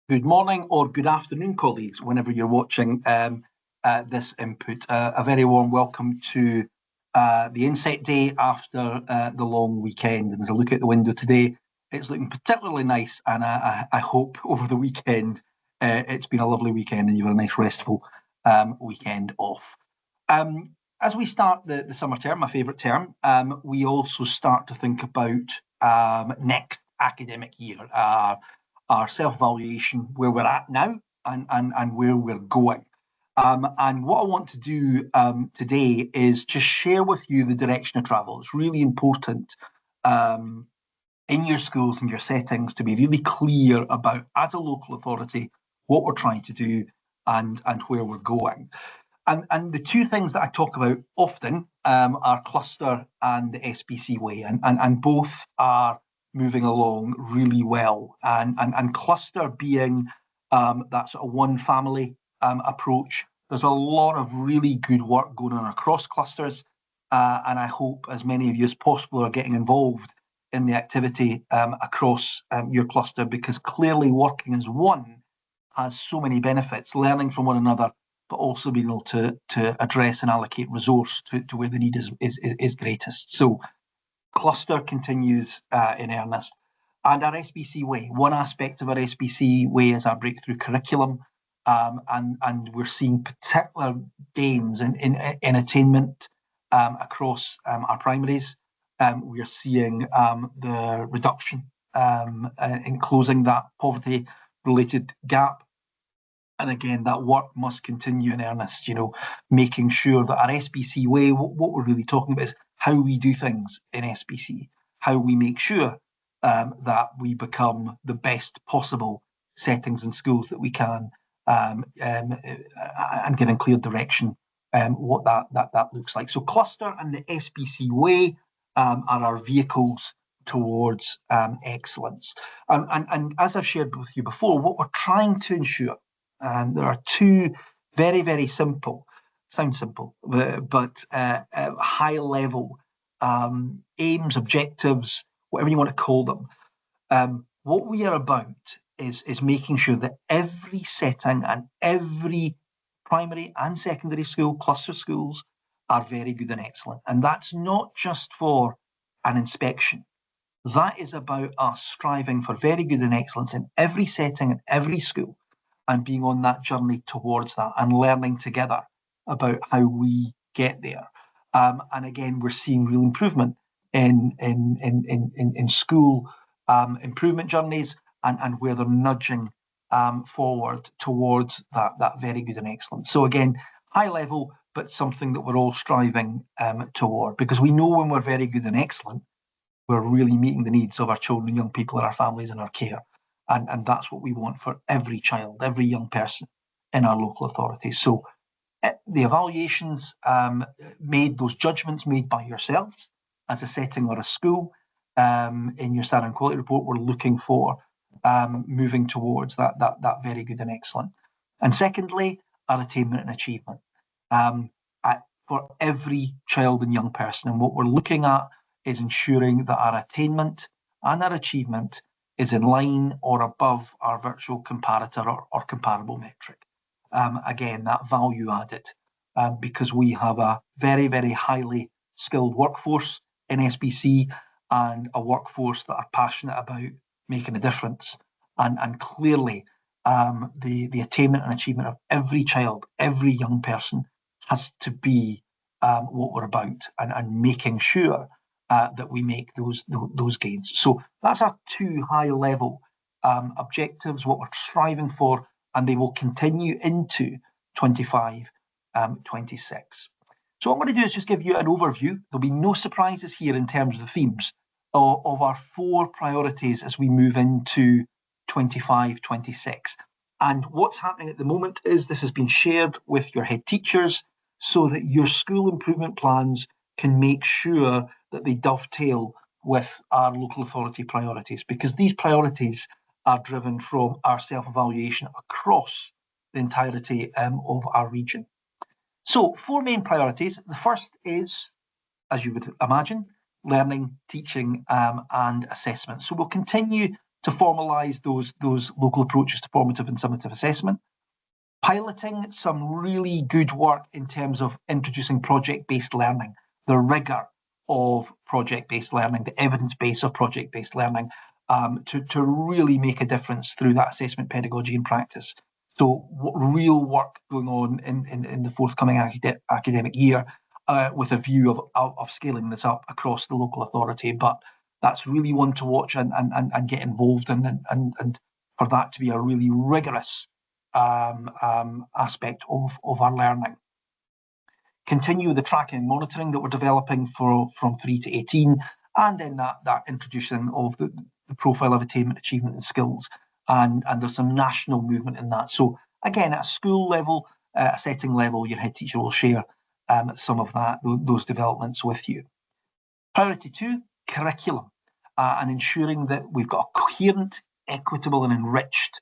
Good morning or good afternoon, colleagues, whenever you're watching this input. A very warm welcome to the Inset Day after the long weekend. And as I look out the window today, it's looking particularly nice, and I hope over the weekend it's been a lovely weekend and you've had a nice restful weekend off. As we start the summer term, my favourite term, we also start to think about next academic year. Our self-evaluation, where we're at now and where we're going. And what I want to do today is just share with you the direction of travel. It's really important in your schools and your settings to be really clear about, as a local authority, what we're trying to do and where we're going. And the two things that I talk about often are cluster and the SPC way, and both are moving along really well. And cluster being that sort of one family approach. There's a lot of really good work going on across clusters, and I hope as many of you as possible are getting involved in the activity across your cluster, because clearly working as one has so many benefits, learning from one another, but also being able to address and allocate resource to where the need is greatest. So cluster continues in earnest. And our SBC way, one aspect of our SBC way is our breakthrough curriculum, and we're seeing particular gains in attainment across our primaries. We're seeing the reduction in closing that poverty-related gap. And again, that work must continue in earnest, making sure that our SBC way, what we're really talking about is how we do things in SBC, how we make sure that we become the best possible settings and schools that we can, and giving clear direction what that looks like. So cluster and the SBC way are our vehicles towards excellence. And as I've shared with you before, what we're trying to ensure, and there are two very, very simple, sound simple, but high level aims, objectives, whatever you want to call them. What we are about is making sure that every setting and every primary and secondary school, cluster schools, are very good and excellent. And that's not just for an inspection. That is about us striving for very good and excellence in every setting and every school, and being on that journey towards that and learning together about how we get there. And again, we're seeing real improvement in school improvement journeys and where they're nudging forward towards that very good and excellent. So again, high level, but something that we're all striving toward, because we know when we're very good and excellent, we're really meeting the needs of our children and young people and our families and our care. And that's what we want for every child, every young person in our local authorities. So the evaluations made, those judgments made by yourselves as a setting or a school in your standard quality report, we're looking for moving towards that very good and excellent. And secondly, our attainment and achievement for every child and young person. And what we're looking at is ensuring that our attainment and our achievement is in line or above our virtual comparator or comparable metric. Again, that value added, because we have a very, very highly skilled workforce in SBC, and a workforce that are passionate about making a difference. And clearly, the attainment and achievement of every child, every young person has to be what we're about, and making sure that we make those gains. So that's our two high-level objectives, what we're striving for, and they will continue into 25-26. So what I'm going to do is just give you an overview. There'll be no surprises here in terms of the themes of our four priorities as we move into 25-26. And what's happening at the moment is this has been shared with your head teachers so that your school improvement plans can make sure that they dovetail with our local authority priorities, because these priorities are driven from our self-evaluation across the entirety of our region. So, four main priorities. The first is, as you would imagine, learning, teaching and assessment. So we'll continue to formalise those local approaches to formative and summative assessment. Piloting some really good work in terms of introducing project-based learning, the rigour of project-based learning, the evidence base of project-based learning, to really make a difference through that assessment pedagogy and practice. So real work going on in the forthcoming academic year with a view of scaling this up across the local authority. But that's really one to watch and get involved in, and for that to be a really rigorous aspect of our learning. Continue the tracking and monitoring that we're developing from 3 to 18, and then that introduction of the profile of attainment, achievement and skills, and there's some national movement in that. So again, at a school level, a setting level, your head teacher will share some of those developments with you. Priority 2, curriculum, and ensuring that we've got a coherent, equitable and enriched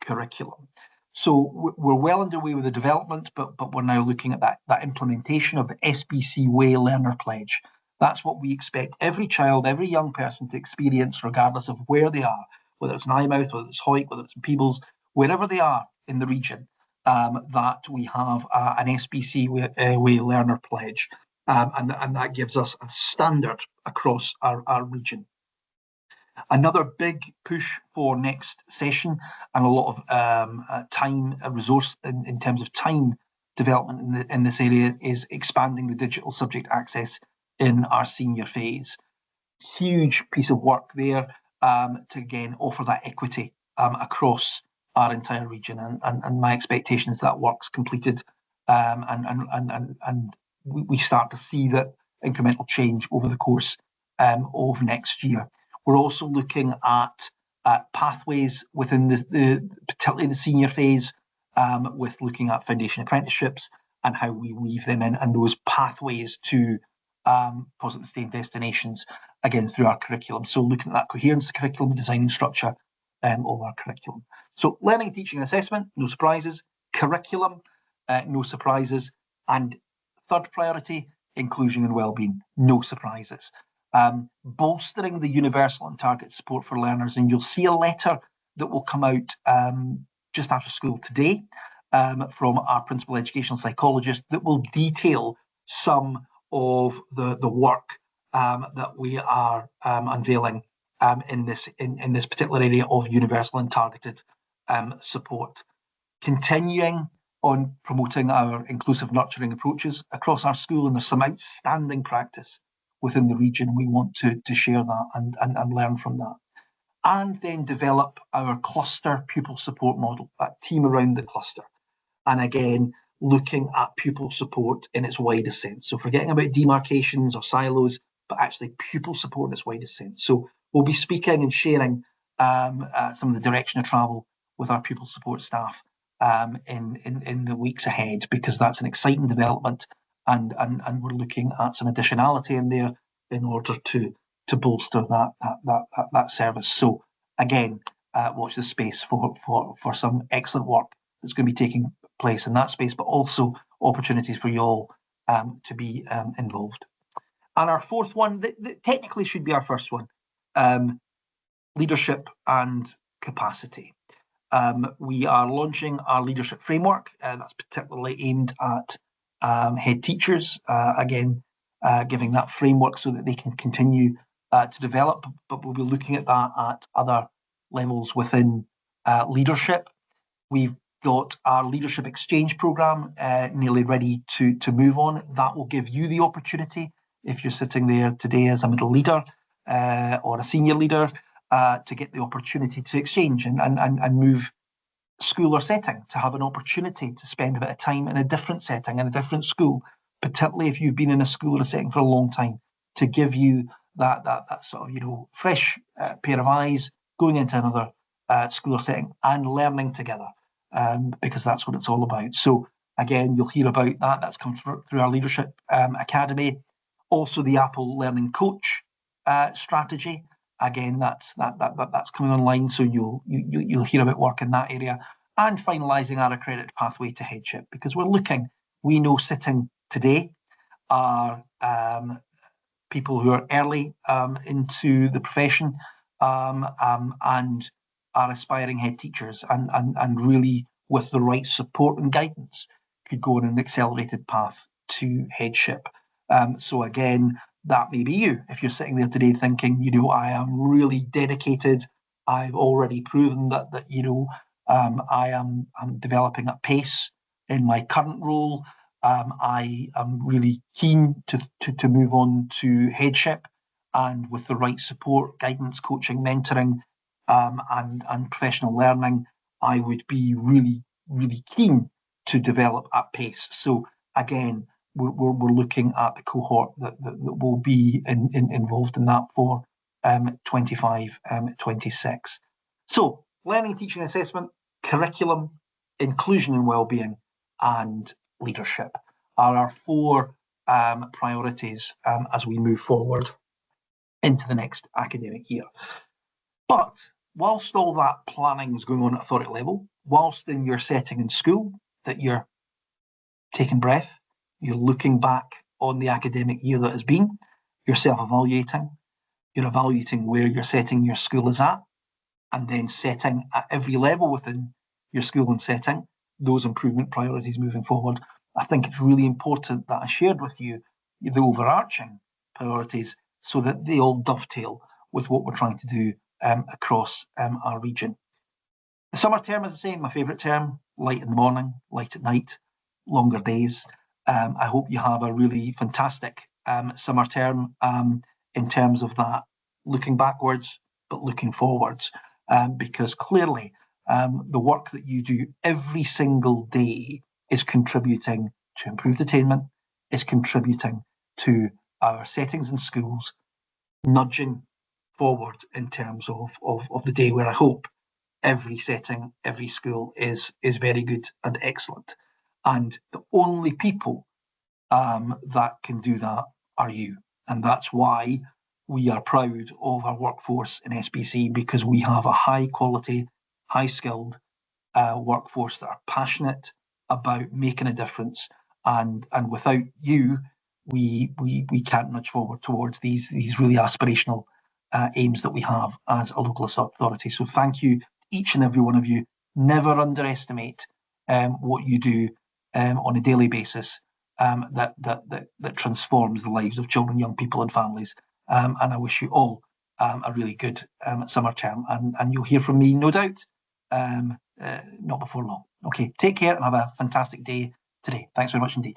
curriculum. So we're well underway with the development, but we're now looking at that implementation of the SBC Way Learner Pledge. That's what we expect every child, every young person to experience, regardless of where they are, whether it's in Eyemouth, whether it's Hoyk, whether it's in Peebles, wherever they are in the region, that we have an SBC Way Learner Pledge. And that gives us a standard across our region. Another big push for next session, and a lot of time and resource in terms of time development in this area, is expanding the digital subject access in our senior phase. Huge piece of work there to again offer that equity across our entire region, and my expectation is that work's completed and we start to see that incremental change over the course of next year. We're also looking at pathways within particularly the senior phase, with looking at foundation apprenticeships and how we weave them in, and those pathways to positive sustained destinations, again through our curriculum. So looking at that coherence, the curriculum, designing structure of our curriculum. So learning, teaching and assessment, no surprises. Curriculum, no surprises. And third priority, inclusion and wellbeing, no surprises. Bolstering the universal and targeted support for learners, and you'll see a letter that will come out just after school today from our principal educational psychologist that will detail some of the work that we are unveiling in this particular area of universal and targeted support. Continuing on promoting our inclusive nurturing approaches across our school, and there's some outstanding practice within the region. We want to share that and learn from that. And then develop our cluster pupil support model, that team around the cluster. And again, looking at pupil support in its widest sense. So forgetting about demarcations or silos, but actually pupil support in its widest sense. So we'll be speaking and sharing some of the direction of travel with our pupil support staff in the weeks ahead, because that's an exciting development, and we're looking at some additionality in there in order to bolster that service. So again, watch this space for some excellent work that's going to be taking place in that space, but also opportunities for you all to be involved. And our fourth one, that technically should be our first one, leadership and capacity. We are launching our leadership framework, that's particularly aimed at head teachers, again, giving that framework so that they can continue to develop, but we'll be looking at that at other levels within leadership. We've got our leadership exchange program nearly ready to move on. That will give you the opportunity, if you're sitting there today as a middle leader or a senior leader, to get the opportunity to exchange and move school or setting, to have an opportunity to spend a bit of time in a different setting, in a different school, particularly if you've been in a school or a setting for a long time, to give you that sort of, fresh pair of eyes going into another school or setting and learning together, because that's what it's all about. So again, you'll hear about that. That's come through our Leadership Academy. Also the Apple Learning Coach strategy. Again, that's coming online, so you'll hear about work in that area. And finalising our accredited pathway to headship, because we know sitting today are people who are early into the profession, and are aspiring head teachers and really with the right support and guidance could go on an accelerated path to headship. So again, that may be you. If you're sitting there today thinking, I am really dedicated, I've already proven that I'm developing at pace in my current role. I am really keen to move on to headship, and with the right support, guidance, coaching, mentoring, and professional learning, I would be really, really keen to develop at pace. So again, we're looking at the cohort that will be involved in that for 25, 26. So learning, teaching, assessment, curriculum, inclusion and wellbeing, and leadership are our four priorities as we move forward into the next academic year. But whilst all that planning is going on at authority level, whilst in your setting in school, that you're taking breath, you're looking back on the academic year that has been, you're self-evaluating, you're evaluating where you're setting your school is at, and then setting at every level within your school and setting those improvement priorities moving forward. I think it's really important that I shared with you the overarching priorities so that they all dovetail with what we're trying to do across our region. The summer term, as I say, my favourite term, light in the morning, light at night, longer days. I hope you have a really fantastic summer term in terms of that, looking backwards, but looking forwards, because clearly the work that you do every single day is contributing to improved attainment, is contributing to our settings in schools, nudging forward in terms of the day where I hope every setting, every school is very good and excellent. And the only people that can do that are you. And that's why we are proud of our workforce in SPC, because we have a high quality, high skilled workforce that are passionate about making a difference. And without you, we can't nudge forward towards these really aspirational aims that we have as a local authority. So thank you, each and every one of you. Never underestimate what you do on a daily basis that transforms the lives of children, young people, and families. And I wish you all a really good summer term, and you'll hear from me, no doubt, not before long. Okay, take care and have a fantastic day today. Thanks very much indeed.